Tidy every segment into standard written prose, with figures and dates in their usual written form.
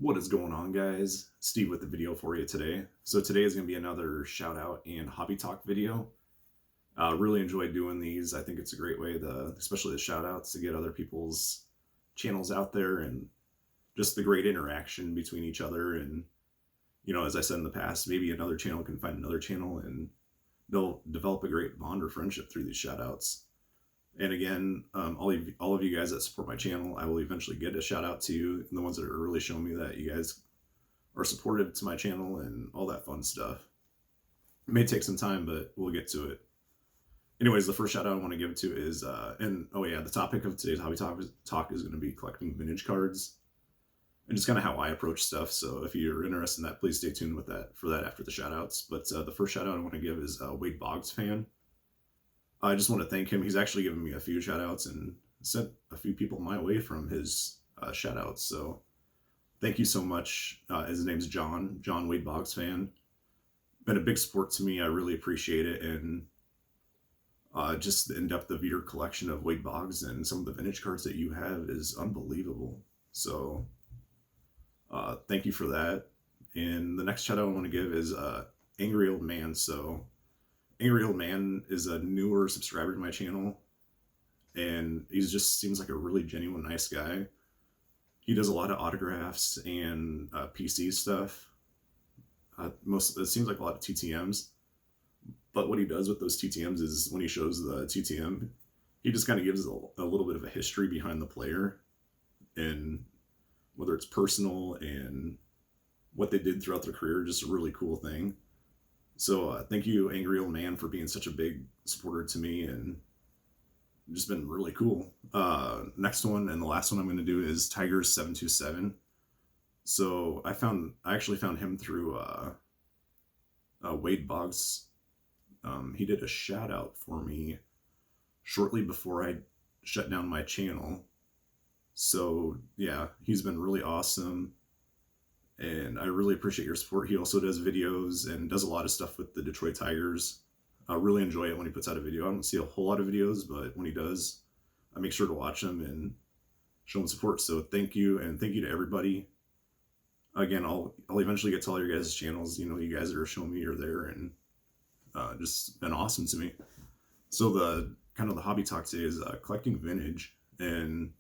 What is going on, guys? Steve with the video for you today. So today is going to be another shout out and hobby talk video. Really enjoy doing these. I think it's a great way especially the shout outs, to get other people's channels out there, and just the great interaction between each other. And, as I said in the past, maybe another channel can find another channel and they'll develop a great bond or friendship through these shout outs. And again, all of you guys that support my channel, I will eventually get a shout out to you, and the ones that are really showing me that you guys are supportive to my channel and all that fun stuff. It may take some time, but we'll get to it. Anyways, the first shout out I want to give to is, the topic of today's hobby talk is going to be collecting vintage cards, and just kind of how I approach stuff. So if you're interested in that, please stay tuned for that after the shout outs. But the first shout out I want to give is Wade Boggs fan. I just want to thank him. He's actually given me a few shout outs and sent a few people my way from his shout outs. So thank you so much. His name's John Wade Boggs fan. Been a big support to me. I really appreciate it. And just the in-depth of your collection of Wade Boggs and some of the vintage cards that you have is unbelievable. So thank you for that. And the next shout out I want to give is Angry Old Man. So Angry Old Man is a newer subscriber to my channel, and he just seems like a really genuine, nice guy. He does a lot of autographs and PC stuff. It seems like a lot of TTMs, but what he does with those TTMs is when he shows the TTM, he just kind of gives a little bit of a history behind the player, and whether it's personal and what they did throughout their career, just a really cool thing. So thank you, Angry Old Man, for being such a big supporter to me, and just been really cool. Next one, and the last one I'm going to do, is Tigers727. So I actually found him through Wade Boggs. He did a shout out for me shortly before I shut down my channel. So yeah, he's been really awesome, and I really appreciate your support. He also does videos and does a lot of stuff with the Detroit Tigers. I really enjoy it when he puts out a video. I don't see a whole lot of videos, but when he does, I make sure to watch them and show him support. So thank you, and thank you to everybody. Again, I'll eventually get to all your guys' channels. You guys that are showing me are there, and just been awesome to me. So the hobby talk today is collecting vintage, and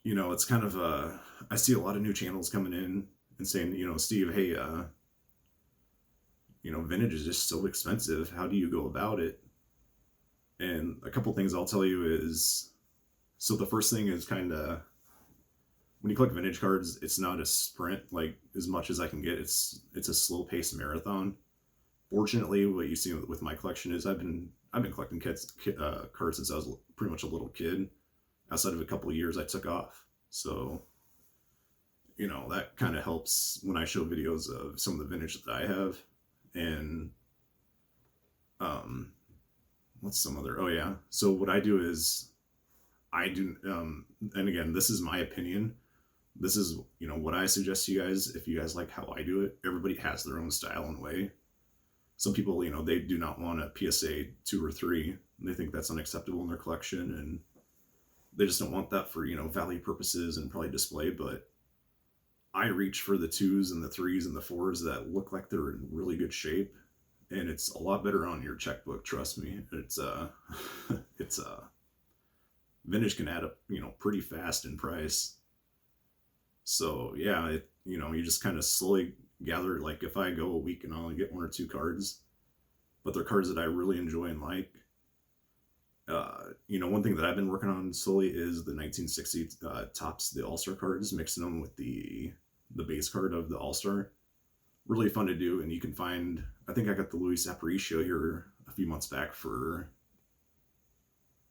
it's kind of I see a lot of new channels coming in and saying, Steve, hey, vintage is just so expensive. How do you go about it? And a couple things I'll tell you is, so the first thing is when you collect vintage cards, it's not a sprint like as much as I can get. It's a slow paced marathon. Fortunately, what you see with my collection is I've been collecting cards since I was pretty much a little kid. Outside of a couple of years, I took off. So, that kind of helps when I show videos of some of the vintage that I have. And, what's some other, oh yeah. So what I do is and again, this is my opinion. This is, what I suggest to you guys. If you guys like how I do it, everybody has their own style and way. Some people, they do not want a PSA 2 or 3. They think that's unacceptable in their collection, and they just don't want that for, value purposes and probably display. But I reach for the 2s and the 3s and the 4s that look like they're in really good shape, and it's a lot better on your checkbook. Trust me. It's vintage can add up, pretty fast in price. So yeah, you just kind of slowly gather. Like if I go a week and I'll only get 1 or 2 cards, but they're cards that I really enjoy and like. One thing that I've been working on slowly is the 1960 Topps, the All-Star cards, mixing them with the base card of the All-Star. Really fun to do, and you can find, I think I got the Luis Aparicio here a few months back for,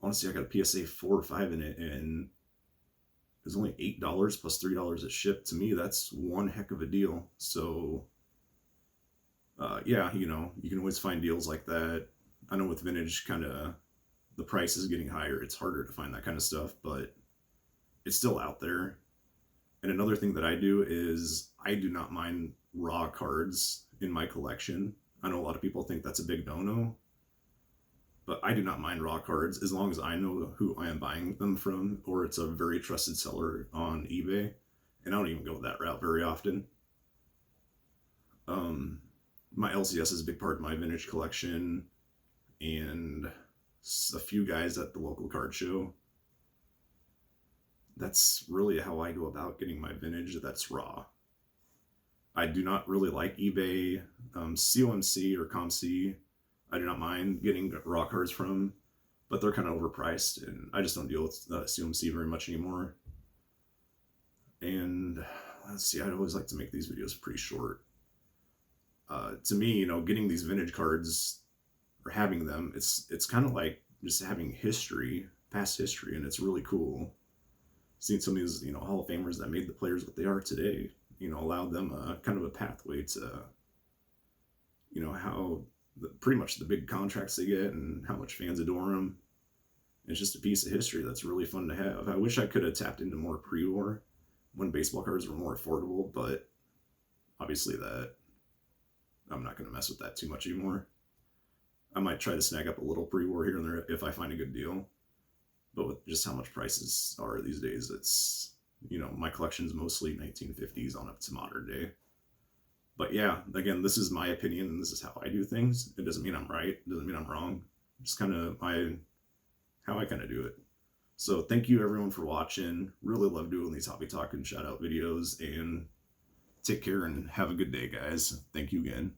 honestly, I got a PSA 4 or 5 in it, and it was only $8 plus $3 at ship. To me, that's one heck of a deal. So, yeah, you can always find deals like that. I know with vintage, the price is getting higher. It's harder to find that kind of stuff, but it's still out there. And another thing that I do is I do not mind raw cards in my collection. I know a lot of people think that's a big no-no, but I do not mind raw cards as long as I know who I am buying them from, or it's a very trusted seller on eBay. and I don't even go that route very often. My LCS is a big part of my vintage collection, and a few guys at the local card show. That's really how I go about getting my vintage that's raw. I do not really like eBay, COMC or COMC. I do not mind getting raw cards from, but they're kind of overpriced, and I just don't deal with COMC very much anymore. And let's see, I'd always like to make these videos pretty short. To me, you know, getting these vintage cards or having them, it's kind of like just having history, past history, and it's really cool. Seeing some of these, you know, Hall of Famers that made the players what they are today, you know, allowed them kind of a pathway to, you know, how pretty much the big contracts they get and how much fans adore them. It's just a piece of history that's really fun to have. I wish I could have tapped into more pre-war when baseball cards were more affordable, but obviously that I'm not going to mess with that too much anymore. I might try to snag up a little pre-war here and there if I find a good deal, but with just how much prices are these days, it's, you know, my collection's mostly 1950s on up to modern day. But yeah, again, this is my opinion and this is how I do things. It doesn't mean I'm right. It doesn't mean I'm wrong. Just kind of how I kind of do it. So thank you everyone for watching. Really love doing these hobby talk and shout out videos, and take care and have a good day, guys. Thank you again.